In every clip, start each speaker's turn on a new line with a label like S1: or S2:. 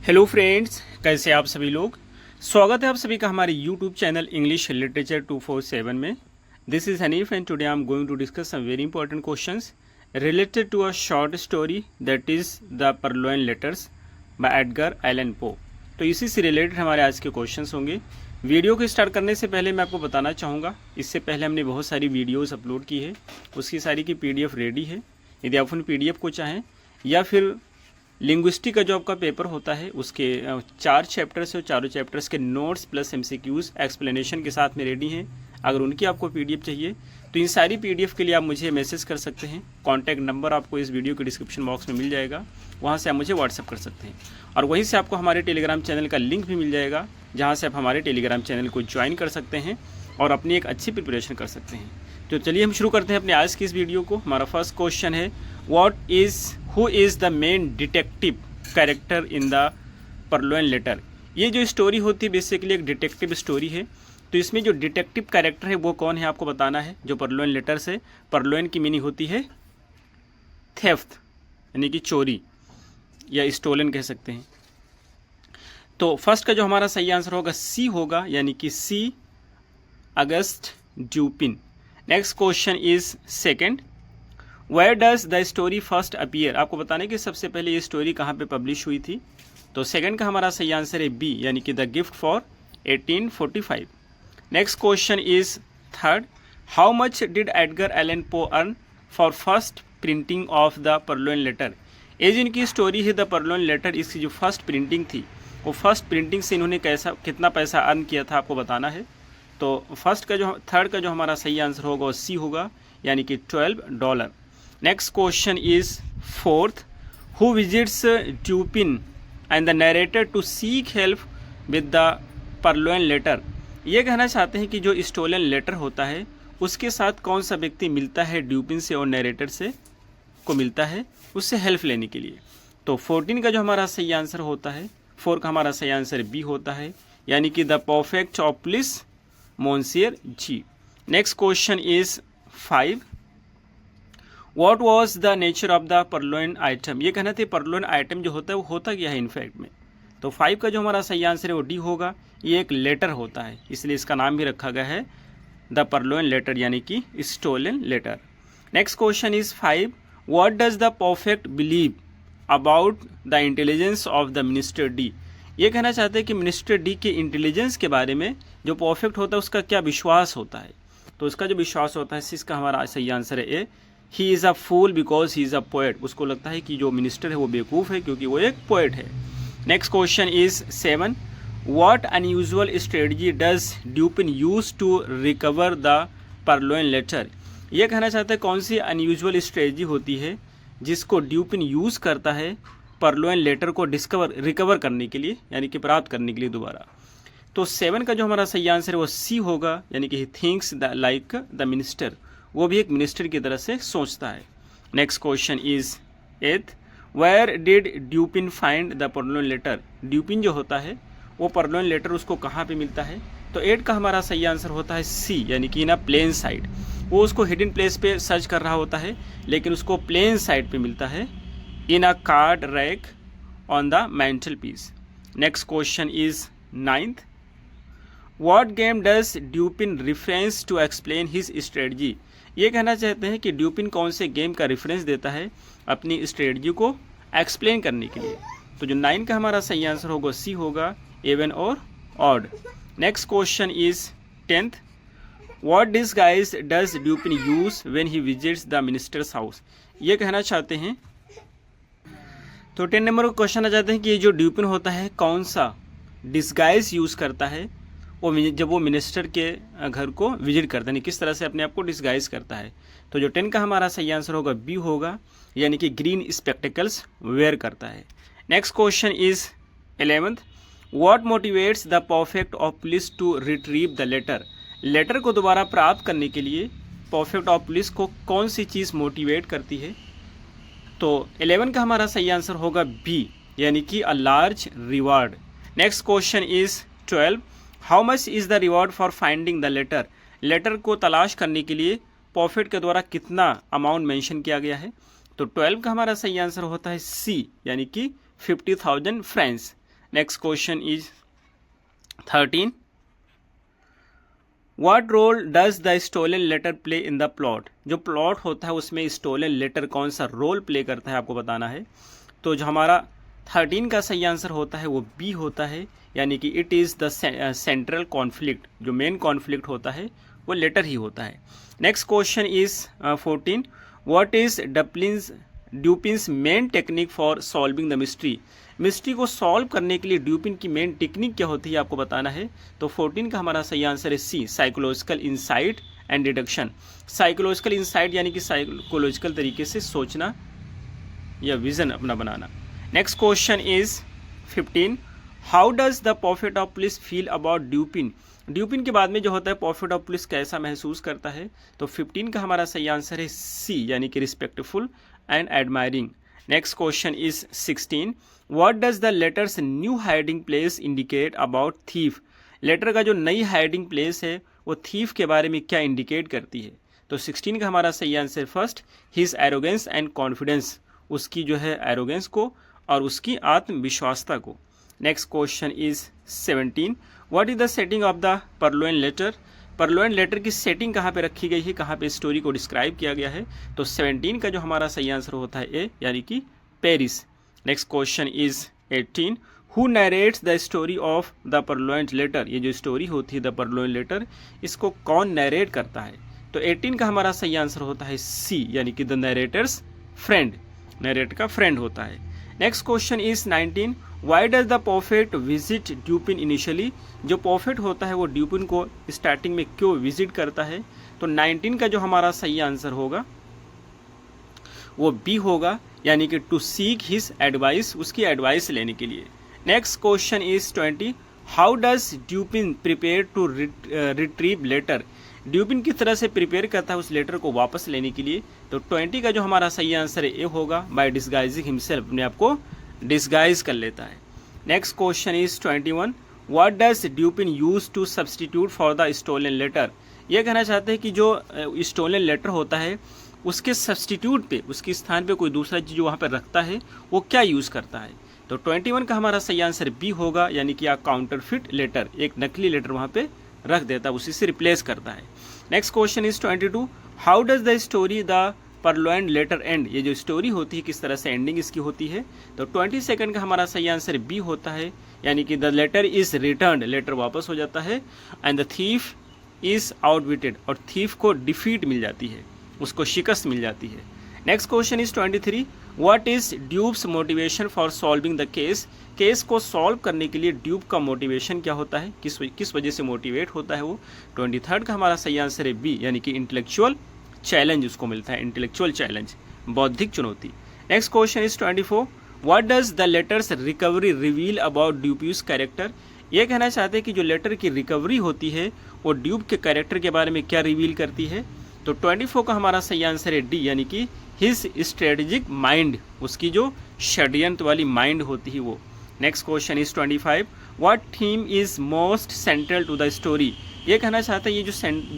S1: Hello friends, कैसे आप सभी लोग। स्वागत है आप सभी का हमारे यूट्यूब चैनल इंग्लिश लिटरेचर 247 में। This is Hanif and today I am going to discuss some very important questions related to a short story that is the purloined letters by Edgar Allan Poe. तो इसी से related हमारे आज के questions होंगे। Video को start करने से पहले मैं आपको बताना चाहूँगा, इससे पहले हमने बहुत सारी वीडियोस अपलोड की है, उसकी सारी की पीडीएफ रेडी है। यदि आप उन पीडीएफ को चाहें या फिर लिंग्विस्टिक का जो आपका पेपर होता है उसके 4 चैप्टर्स है, चारों चैप्टर्स के नोट्स प्लस एमसीक्यूज एक्सप्लेनेशन के साथ में रेडी हैं। अगर उनकी आपको पीडीएफ चाहिए तो इन सारी पीडीएफ के लिए आप मुझे मैसेज कर सकते हैं। कॉन्टैक्ट नंबर आपको इस वीडियो के डिस्क्रिप्शन बॉक्स में मिल जाएगा, वहाँ से आप मुझे व्हाट्सअप कर सकते हैं। और वहीं से आपको हमारे टेलीग्राम चैनल का लिंक भी मिल जाएगा, जहाँ से आप हमारे टेलीग्राम चैनल को ज्वाइन कर सकते हैं और अपनी एक अच्छी प्रिपरेशन कर सकते हैं। तो चलिए हम शुरू करते हैं अपने आज की इस वीडियो को। हमारा फर्स्ट क्वेश्चन है, who is the main detective character in the परलोइन letter. ये जो स्टोरी होती है बेसिकली एक डिटेक्टिव स्टोरी है। तो इसमें जो डिटेक्टिव कैरेक्टर है वो कौन है आपको बताना है। जो परलोइन लेटर से, परलोइन की मीनिंग होती है थेफ्ट यानी कि चोरी या स्टोलन कह सकते हैं। तो फर्स्ट का जो हमारा सही आंसर होगा सी होगा, यानी कि C Auguste Dupin. Next question is second, where does the story first appear. आपको बताने कि सबसे पहले ये स्टोरी कहाँ पे पब्लिश हुई थी। तो सेकंड का हमारा सही आंसर है बी, यानी कि the gift for 1845। Next question is third, how much did Edgar Allan Poe earn for first printing of the परलोइन letter. ये जिनकी स्टोरी है द परलोइन लेटर, इसकी जो फर्स्ट प्रिंटिंग थी वो फर्स्ट प्रिंटिंग से इन्होंने कितना पैसा अर्न किया था आपको बताना है। तो थर्ड का जो हमारा सही आंसर होगा वो सी होगा, यानी कि $12। Next question is fourth, who visits Dupin and the narrator to seek help with the परलोइन letter. ये कहना चाहते हैं कि जो स्टोलन लेटर होता है उसके साथ कौन सा व्यक्ति मिलता है ड्यूपिन से और नरेटर से को मिलता है उससे हेल्प लेने के लिए। तो 14 का जो हमारा सही आंसर होता है, 4 का हमारा सही आंसर बी होता है, यानी कि the perfect of police monsieur G. Next question is 5, what was the nature of the purloined item. ये कहना था परलोइन आइटम जो होता है वो होता क्या है इनफैक्ट में। तो 5 का जो हमारा सही आंसर है वो डी होगा, ये एक लेटर होता है, इसलिए इसका नाम भी रखा गया है द परलोइन लेटर, यानी कि stolen letter. Next question is 5, what does the perfect believe about the intelligence of the minister D. ये कहना चाहते हैं कि मिनिस्टर डी के इंटेलिजेंस के बारे में जो परफेक्ट होता है उसका क्या विश्वास होता है। तो उसका जो विश्वास होता है इसका हमारा सही आंसर है A, he is a fool because he is a poet. उसको लगता है कि जो मिनिस्टर है वो बेवकूफ़ है क्योंकि वो एक पोएट है। Next question is 7, what unusual strategy does Dupin use to recover the परलोइन letter. ये कहना चाहता है कौन सी अनयूजुअल स्ट्रेटजी होती है जिसको ड्यूपिन यूज़ करता है परलोइन लेटर को रिकवर करने के लिए, यानी कि प्राप्त करने के लिए दोबारा। तो 7 का जो हमारा सही आंसर है वो सी होगा, यानी कि he thinks like the minister. वो भी एक मिनिस्टर की तरह से सोचता है। Next question is 8, where did Dupin find the परलोइन letter. Dupin जो होता है वो परलोइन लेटर उसको कहाँ पे मिलता है। तो 8 का हमारा सही आंसर होता है सी, यानी कि इन अ प्लेन साइड। वो उसको हिडन प्लेस पे सर्च कर रहा होता है लेकिन उसको प्लेन साइड पे मिलता है, in a card rack on the mantel piece. Next question is 9th, what game does Dupin reference to explain his strategy. ये कहना चाहते हैं कि ड्यूपिन कौन से गेम का रेफरेंस देता है अपनी स्ट्रेटजी को एक्सप्लेन करने के लिए। तो जो 9 का हमारा सही आंसर होगा सी होगा, इवन और odd. Next question is 10th, what disguise does Dupin use when he visits the minister's house. ये कहना चाहते हैं, तो 10 नंबर का क्वेश्चन आ जाते हैं कि ये जो ड्यूपिन होता है कौन सा डिसगाइज यूज़ करता है वो जब वो मिनिस्टर के घर को विजिट करता है, किस तरह से अपने आप को डिसगाइज करता है। तो जो 10 का हमारा सही आंसर होगा बी होगा, यानी कि ग्रीन स्पेक्टिकल्स वेयर करता है। Next question is 11th, what motivates the perfect of police to retrieve the letter. Letter को दोबारा प्राप्त करने के लिए परफेक्ट ऑफ पुलिस को कौन सी चीज़ मोटिवेट करती है। तो 11 का हमारा सही आंसर होगा बी, यानी कि a large reward. Next question is 12, how much is the reward for finding the letter. Letter को तलाश करने के लिए परफेक्ट के द्वारा कितना अमाउंट मेंशन किया गया है। तो 12 का हमारा सही आंसर होता है सी, यानी कि 50,000 French. Next question is 13. What role does the stolen letter play in the plot? जो प्लॉट होता है उसमें स्टोलन लेटर कौन सा रोल प्ले करता है आपको बताना है। तो जो हमारा 13 का सही आंसर होता है वो बी होता है, यानी कि it is the central conflict. जो मेन कॉन्फ्लिक्ट होता है वो लेटर ही होता है। Next question is 14. What is Dupin's main technique for solving the mystery? Mystery को सॉल्व करने के लिए ड्यूपिन की मेन टेक्निक क्या होती है आपको बताना है। तो 14 का हमारा सही आंसर है C, psychological insight and deduction. Psychological insight यानी कि साइकोलॉजिकल तरीके से सोचना या विजन अपना बनाना। Next question is 15. How does the prefect of police feel about Dupin? Dupin के बाद में जो होता है प्रॉफिट ऑफ पुलिस कैसा महसूस करता है। तो 15 का हमारा सही आंसर है सी, यानी कि respectful and admiring. Next question is 16. What does the letter's new hiding place indicate about thief? Letter का जो नई हाइडिंग प्लेस है वो थीफ के बारे में क्या इंडिकेट करती है। तो 16 का हमारा सही answer first, his arrogance and confidence, उसकी जो है एरोगेंस को और उसकी आत्मविश्वासता को। Next question is 17. What is the setting of the परलोइन letter? Purloin letter की सेटिंग कहाँ पे रखी गई है, कहाँ पे स्टोरी को डिस्क्राइब किया गया है। तो 17 का जो हमारा सही आंसर होता है ए, यानी कि Paris. Next question is 18. Who narrates the story of the परलोइन letter? ये जो स्टोरी होती है द परलोइन लेटर, इसको कौन नरेट करता है। तो 18 का हमारा सही आंसर होता है सी, यानी कि द नरेटर्स फ्रेंड, नरेट का फ्रेंड होता है। Next question is 19. Why does the prefect visit Dupin initially? जो प्रॉफिट होता है वो ड्यूपिन को स्टार्टिंग में क्यों विजिट करता है। तो 19 का जो हमारा सही आंसर होगा वो बी होगा, यानी कि टू सीक हिज एडवाइस, उसकी एडवाइस लेने के लिए। Next question is 20. How does Dupin prepare to retrieve letter? Dupin किस तरह से प्रिपेयर करता है उस लेटर को वापस लेने के लिए। तो 20 का जो हमारा सही आंसर है ए होगा, बाय डिस्गाइजिंग हिमसेल्फ, अपने आप को डिस्गाइज कर लेता है। Next question is 21. What does Dupin use to substitute for the stolen letter? ये कहना चाहते हैं कि जो स्टोलन लेटर होता है उसके सब्सटीट्यूट पे, उसके स्थान पे कोई दूसरा चीज़ जो वहाँ पर रखता है वो क्या यूज़ करता है। तो 21 का हमारा सही आंसर बी होगा, यानी कि काउंटरफिट लेटर, एक नकली लेटर वहाँ पे रख देता है, उसी से रिप्लेस करता है। Next question is 22. How does the story the परलोइन letter end? ये जो स्टोरी होती है किस तरह से एंडिंग इसकी होती है। तो 22 का हमारा सही आंसर बी होता है, यानी कि the letter is returned, letter वापस हो जाता है, and the thief is outwitted, और थीफ को डिफीट मिल जाती है, उसको शिकस्त मिल जाती है। Next question is 23. What is dupes motivation for solving the case? Case को सॉल्व करने के लिए ड्यूप का मोटिवेशन क्या होता है, किस वजह से मोटिवेट होता है वो। 23 का हमारा सही आंसर है बी, यानी कि इंटेलेक्चुअल चैलेंज उसको मिलता है, इंटेलेक्चुअल चैलेंज, बौद्धिक चुनौती। Next question is 24. What does the letter's recovery reveal about Dupin's character? ये कहना चाहते हैं कि जो लेटर की रिकवरी होती है वो ड्यूप के कैरेक्टर के बारे में क्या रिवील करती है। तो 24 का हमारा सही आंसर है डी, यानी कि हिज स्ट्रेटेजिक माइंड, उसकी जो षड्यंत्र वाली माइंड होती है वो। Next question is 25. What theme is most central to the story? ये कहना चाहता है ये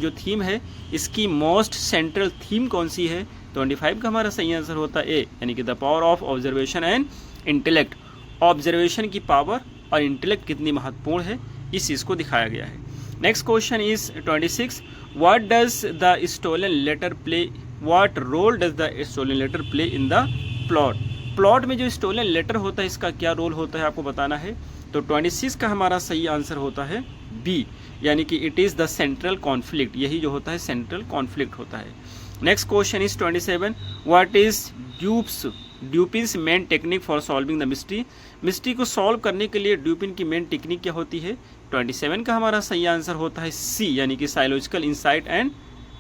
S1: जो थीम है इसकी मोस्ट सेंट्रल थीम कौन सी है। 25 का हमारा सही आंसर होता है ए, यानी कि the power of observation and intellect. Observation की पावर और इंटेलेक्ट कितनी महत्वपूर्ण है इस चीज़ को दिखाया गया है। Next question is 26. What does the stolen letter play, what role does the stolen letter play in the plot? Plot में जो स्टोलन लेटर होता है इसका क्या रोल होता है आपको बताना है। तो 26 का हमारा सही आंसर होता है बी, यानी कि it is the central conflict, यही जो होता है सेंट्रल कॉन्फ्लिक्ट होता है। Next question is 27. What is Dupin's main technique for solving the mystery? Mystery को सॉल्व करने के लिए ड्यूपिन की मेन टेक्निक क्या होती है। 27 का हमारा सही आंसर होता है सी, यानी कि psychological insight and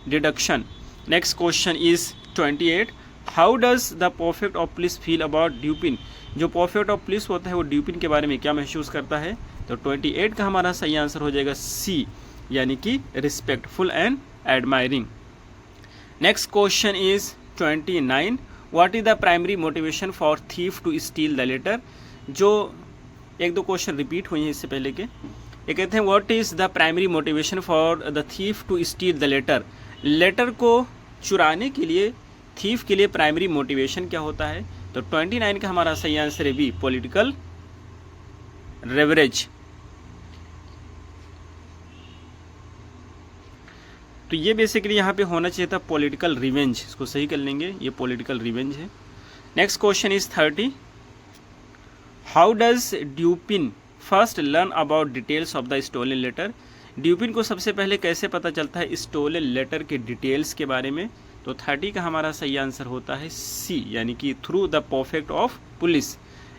S1: deduction. Next question is 28. How does the prefect of police feel about Dupin? जो प्रॉफिट ऑफ पुलिस होता है वो ड्यूपिन के बारे में क्या महसूस करता है। तो 28 का हमारा सही आंसर हो जाएगा सी, यानी कि respectful and admiring. Next question is 29. What is the primary motivation for thief to steal the letter? जो एक दो क्वेश्चन रिपीट हुए हैं इससे पहले के। ये कहते हैं what is the primary motivation for the thief to steal the letter? Letter को चुराने के लिए थीफ के लिए प्राइमरी मोटिवेशन क्या होता है। तो 29 का हमारा सही आंसर है बी, पॉलिटिकल रेवरेज। तो ये बेसिकली यहाँ पे होना चाहिए था पॉलिटिकल रिवेंज, इसको सही कर लेंगे, ये पॉलिटिकल रिवेंज है। Next question is 30, how does Dupin first learn about details of the stolen letter. Dupin को सबसे पहले कैसे पता चलता है स्टोलन लेटर के डिटेल्स के बारे में। तो 30 का हमारा सही आंसर होता है सी, यानी कि through the perfect of police.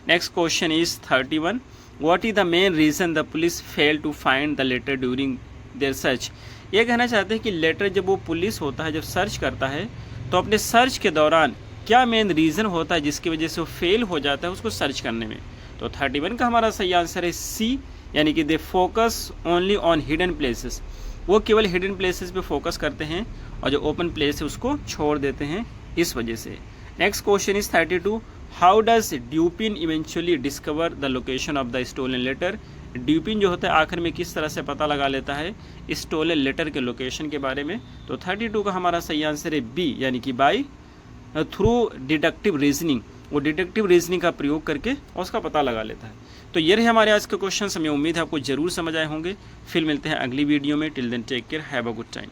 S1: Next question is 31, what is the main reason the police fail to find the letter during their search. ये कहना चाहते हैं कि लेटर जब वो पुलिस होता है, जब सर्च करता है, तो अपने सर्च के दौरान क्या मेन रीज़न होता है जिसकी वजह से वो फेल हो जाता है उसको सर्च करने में। तो 31 का हमारा सही आंसर है सी, यानी कि they focus only on hidden places. वो केवल हिडन प्लेसेस पे फोकस करते हैं और जो ओपन प्लेस है उसको छोड़ देते हैं, इस वजह से। Next question is 32, how does Dupin eventually discover the location of the stolen letter. Dupin जो होता है आखिर में किस तरह से पता लगा लेता है स्टोलन लेटर के लोकेशन के बारे में। तो 32 का हमारा सही आंसर है बी, यानी कि बाय थ्रू डिडक्टिव रीजनिंग। वो डिडक्टिव रीजनिंग का प्रयोग करके उसका पता लगा लेता है। तो ये रहे हमारे आज के क्वेश्चन। हमें उम्मीद है आपको जरूर समझ आए होंगे। फिर मिलते हैं अगली वीडियो में। Till then take care, have a good time.